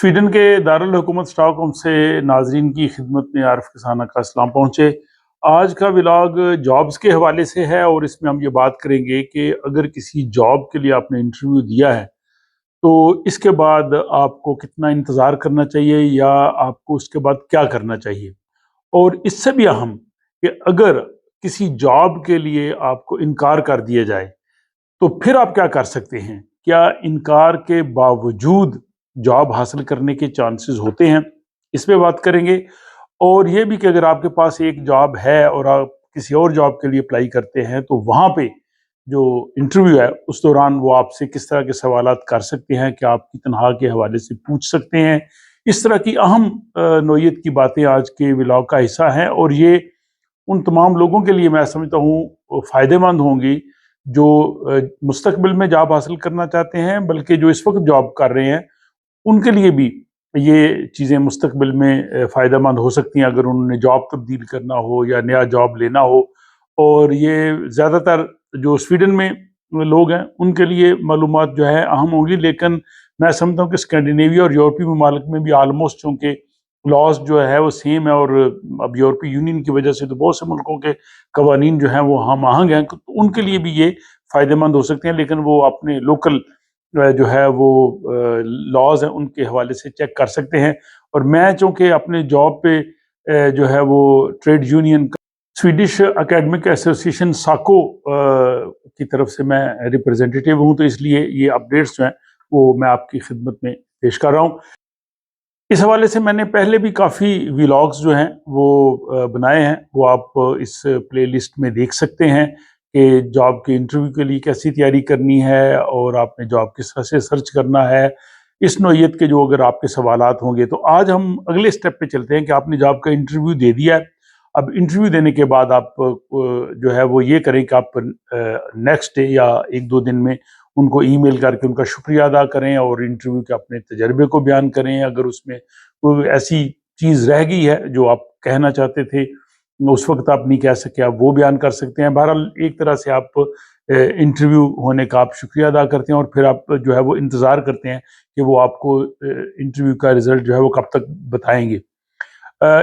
Sweden के दारुल हुकूमत Stockholm से नाजरीन की खिदमत में आरिफ किसाना का सलाम पहुँचे। आज का व्लॉग जॉब्स के हवाले से है और इसमें हम ये बात करेंगे कि अगर किसी जॉब के लिए आपने इंटरव्यू दिया है तो इसके बाद आपको कितना इंतज़ार करना चाहिए या आपको उसके बाद क्या करना चाहिए। और इससे भी अहम कि अगर किसी जॉब के लिए आपको इनकार कर दिया जाए तो फिर आप क्या कर सकते हैं? क्या इनकार के बावजूद जॉब हासिल करने के चांसेस होते हैं? इस पे बात करेंगे। और ये भी कि अगर आपके पास एक जॉब है और आप किसी और जॉब के लिए अप्लाई करते हैं तो वहाँ पे जो इंटरव्यू है उस दौरान वो आपसे किस तरह के सवालात कर सकते हैं, क्या आपकी तनख्वाह के हवाले से पूछ सकते हैं। इस तरह की अहम नौइयत की बातें आज के व्लॉग का हिस्सा हैं और ये उन तमाम लोगों के लिए मैं समझता हूँ फ़ायदेमंद होंगी जो मुस्तकबिल में जॉब हासिल करना चाहते हैं, बल्कि जो इस वक्त जॉब कर रहे हैं उनके लिए भी ये चीज़ें मुस्तकबिल में फ़ायदेमंद हो सकती हैं अगर उन्होंने जॉब तब्दील करना हो या नया जॉब लेना हो। और ये ज़्यादातर जो स्वीडन में लोग हैं उनके लिए मालूमात जो है अहम होंगी, लेकिन मैं समझता हूँ कि स्कैंडिनेविया और यूरोपीय ममालिक में भी आलमोस्ट चूँकि लॉज जो है वो सेम है और अब यूरोपीय यूनियन की वजह से तो बहुत से मुल्कों के कवानीन जो हैं वो हम आहंग हैं, तो उनके लिए भी ये फ़ायदेमंद हो सकते हैं, लेकिन वो अपने लोकल जो है वो लॉज हैं उनके हवाले से चेक कर सकते हैं। और मैं चूँकि अपने जॉब पे जो है वो trade union Swedish academic association SACO की तरफ से मैं रिप्रेजेंटेटिव हूँ, तो इसलिए ये अपडेट्स जो हैं वो मैं आपकी खिदमत में पेश कर रहा हूँ। इस हवाले से मैंने पहले भी काफ़ी व्लॉग्स जो हैं वो बनाए हैं, वो आप इस प्लेलिस्ट में देख सकते हैं कि जॉब के इंटरव्यू के लिए कैसी तैयारी करनी है और आपने जॉब किस तरह से सर्च करना है। इस नौइयत के जो अगर आपके सवालात होंगे तो आज हम अगले स्टेप पे चलते हैं कि आपने जॉब का इंटरव्यू दे दिया है। अब इंटरव्यू देने के बाद आप जो है वो ये करें कि आप नेक्स्ट डे या 1-2 दिन में उनको ईमेल करके उनका शुक्रिया अदा करें और इंटरव्यू के अपने तजर्बे को बयान करें। अगर उसमें कोई ऐसी चीज़ रह गई है जो आप कहना चाहते थे उस वक्त आप नहीं कह सके, आप वो बयान कर सकते हैं। बहरहाल एक तरह से आप इंटरव्यू होने का आप शुक्रिया अदा करते हैं और फिर आप जो है वो इंतज़ार करते हैं कि वो आपको इंटरव्यू का रिज़ल्ट जो है वो कब तक बताएंगे।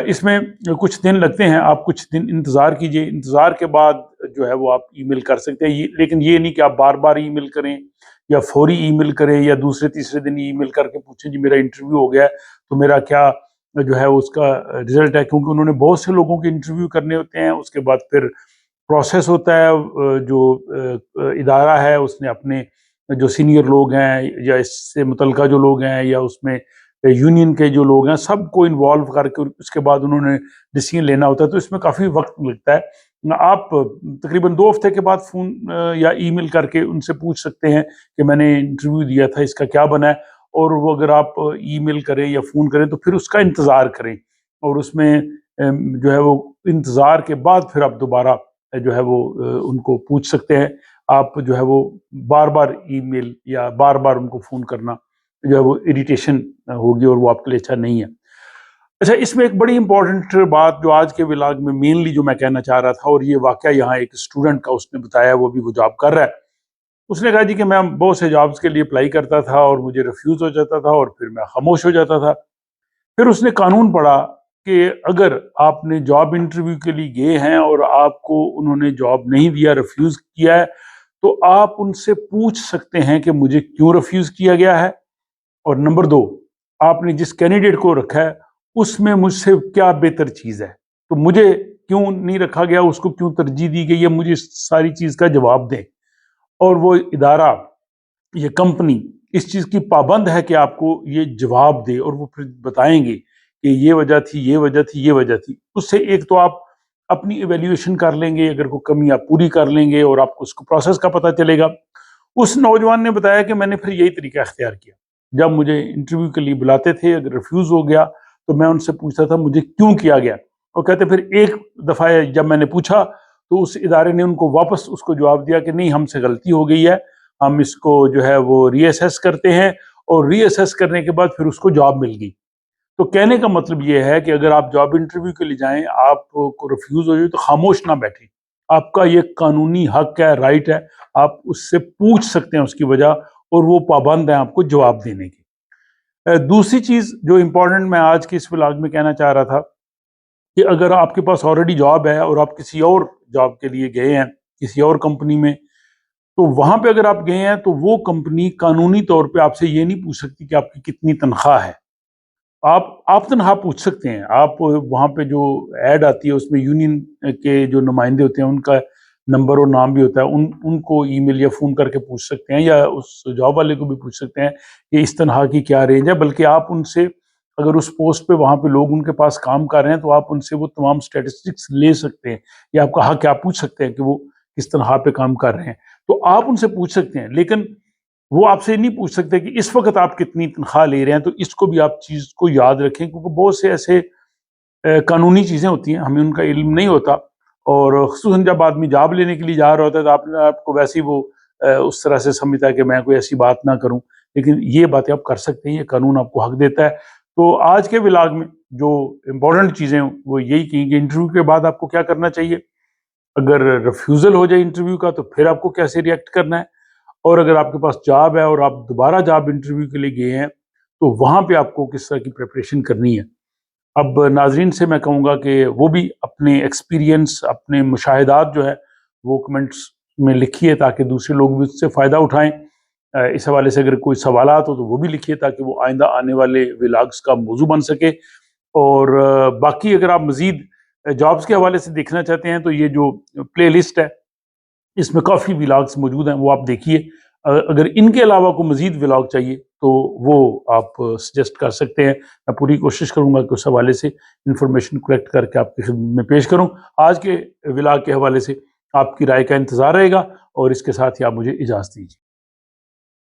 इसमें कुछ दिन लगते हैं, आप कुछ दिन इंतज़ार कीजिए। इंतज़ार के बाद जो है वो आप ईमेल कर सकते हैं, लेकिन ये नहीं कि आप बार बार ईमेल करें या फौरी ईमेल करें या दूसरे तीसरे दिन ईमेल करके पूछें जी मेरा इंटरव्यू हो गया है तो मेरा क्या जो है उसका रिजल्ट है, क्योंकि उन्होंने बहुत से लोगों के इंटरव्यू करने होते हैं। उसके बाद फिर प्रोसेस होता है, जो इदारा है उसने अपने जो सीनियर लोग हैं या इससे मुतलका जो लोग हैं या उसमें यूनियन के जो लोग हैं सबको इन्वॉल्व करके उसके बाद उन्होंने डिसीजन लेना होता है, तो इसमें काफ़ी वक्त लगता है। आप तकरीबन 2 हफ्ते के बाद फ़ोन या ईमेल करके उनसे पूछ सकते हैं कि मैंने इंटरव्यू दिया था, इसका क्या बना है। और वो अगर आप ईमेल करें या फ़ोन करें तो फिर उसका इंतज़ार करें और उसमें जो है वो इंतज़ार के बाद फिर आप दोबारा जो है वो उनको पूछ सकते हैं। आप जो है वो बार-बार ईमेल या बार-बार उनको फ़ोन करना जो है वो इरिटेशन होगी और वो आपके लिए अच्छा नहीं है। अच्छा, इसमें एक बड़ी इंपॉर्टेंट बात जो आज के व्लॉग में मेनली जो मैं कहना चाह रहा था, और ये वाकया यहाँ एक स्टूडेंट का उसने बताया, वो भी वो जॉब कर रहा है। उसने कहा जी कि मैं बहुत से जॉब्स के लिए अप्लाई करता था और मुझे रिफ्यूज़ हो जाता था और फिर मैं खामोश हो जाता था। फिर उसने कानून पढ़ा कि अगर आपने जॉब इंटरव्यू के लिए गए हैं और आपको उन्होंने जॉब नहीं दिया, रिफ्यूज़ किया है, तो आप उनसे पूछ सकते हैं कि मुझे क्यों रिफ्यूज़ किया गया है। और नंबर 2, आपने जिस कैंडिडेट को रखा है उसमें मुझसे क्या बेहतर चीज़ है, तो मुझे क्यों नहीं रखा गया, उसको क्यों तरजीह दी गई है, मुझे इस सारी चीज़ का जवाब दें। और वो इदारा, ये कंपनी इस चीज़ की पाबंद है कि आपको ये जवाब दे और वो फिर बताएंगे कि ये वजह थी, ये वजह थी, ये वजह थी। उससे एक तो आप अपनी इवैल्यूएशन कर लेंगे, अगर कोई कमी आप पूरी कर लेंगे और आपको उसको प्रोसेस का पता चलेगा। उस नौजवान ने बताया कि मैंने फिर यही तरीका इख्तियार किया। जब मुझे इंटरव्यू के लिए बुलाते थे, अगर रिफ्यूज़ हो गया तो मैं उनसे पूछता था मुझे क्यों किया गया। वो कहते फिर एक दफ़ा जब मैंने पूछा तो उस इदारे ने उनको वापस उसको जवाब दिया कि नहीं, हमसे गलती हो गई है, हम इसको जो है वो रीअसेस करते हैं, और रीअसेस करने के बाद फिर उसको जॉब मिल गई। तो कहने का मतलब ये है कि अगर आप जॉब इंटरव्यू के लिए जाएं, आपको रिफ्यूज़ हो जाए तो खामोश ना बैठें। आपका ये कानूनी हक है, राइट है, आप उससे पूछ सकते हैं उसकी वजह, और वो पाबंद है आपको जवाब देने की। دوسری چیز جو امپورٹنٹ میں آج کے اس ولاگ میں کہنا چاہ رہا تھا کہ اگر آپ کے پاس آلریڈی جاب ہے اور آپ کسی اور جاب کے لیے گئے ہیں کسی اور کمپنی میں، تو وہاں پہ اگر آپ گئے ہیں تو وہ کمپنی قانونی طور پہ آپ سے یہ نہیں پوچھ سکتی کہ آپ کی کتنی تنخواہ ہے۔ آپ تنخواہ پوچھ سکتے ہیں، آپ وہاں پہ جو ایڈ آتی ہے اس میں یونین کے جو نمائندے ہوتے ہیں ان کا نمبر اور نام بھی ہوتا ہے، ان کو ای میل یا فون کر کے پوچھ سکتے ہیں، یا اس جاب والے کو بھی پوچھ سکتے ہیں کہ اس تنخواہ کی کیا رینج ہے۔ بلکہ آپ ان سے اگر اس پوسٹ پہ وہاں پہ لوگ ان کے پاس کام کر رہے ہیں تو آپ ان سے وہ تمام سٹیٹسٹکس لے سکتے ہیں، یا آپ کا حق ہے، آپ پوچھ سکتے ہیں کہ وہ کس تنخواہ پہ کام کر رہے ہیں، تو آپ ان سے پوچھ سکتے ہیں۔ لیکن وہ آپ سے نہیں پوچھ سکتے کہ اس وقت آپ کتنی تنخواہ لے رہے ہیں، تو اس کو بھی آپ چیز کو یاد رکھیں، کیونکہ بہت سے ایسے قانونی چیزیں ہوتی ہیں ہمیں ان کا علم نہیں ہوتا، اور خصوصاً جب آدمی جاب لینے کے لیے جا رہا ہوتا ہے تو آپ کو ویسے ہی وہ اس طرح سے سمجھتا ہے کہ میں کوئی ایسی بات نہ کروں، لیکن یہ باتیں آپ کر سکتے ہیں، یہ قانون آپ کو حق دیتا ہے۔ تو آج کے ولاگ میں جو امپورٹنٹ چیزیں وہ یہی کہیں کہ انٹرویو کے بعد آپ کو کیا کرنا چاہیے، اگر ریفیوزل ہو جائے انٹرویو کا تو پھر آپ کو کیسے ریئیکٹ کرنا ہے، اور اگر آپ کے پاس جاب ہے اور آپ دوبارہ جاب انٹرویو کے لیے گئے ہیں تو وہاں پہ آپ کو کس طرح کی پریپریشن کرنی ہے۔ اب ناظرین سے میں کہوں گا کہ وہ بھی اپنے ایکسپیرینس، اپنے مشاہدات جو ہے وہ کمنٹس میں لکھیے تاکہ دوسرے لوگ بھی اس سے فائدہ اٹھائیں۔ اس حوالے سے اگر کوئی سوالات ہو تو وہ بھی لکھیے تاکہ وہ آئندہ آنے والے ولاگز کا موضوع بن سکے۔ اور باقی اگر آپ مزید جابز کے حوالے سے دیکھنا چاہتے ہیں تو یہ جو پلے لسٹ ہے اس میں کافی ولاگز موجود ہیں، وہ آپ دیکھیے۔ اگر ان کے علاوہ کوئی مزید ولاگ چاہیے تو وہ آپ سجیسٹ کر سکتے ہیں، میں پوری کوشش کروں گا کہ اس حوالے سے انفارمیشن کلیکٹ کر کے آپ کی خدمت میں پیش کروں۔ آج کے ولاگ کے حوالے سے آپ کی رائے کا انتظار رہے گا، اور اس کے ساتھ ہی آپ مجھے اجازت دیجیے۔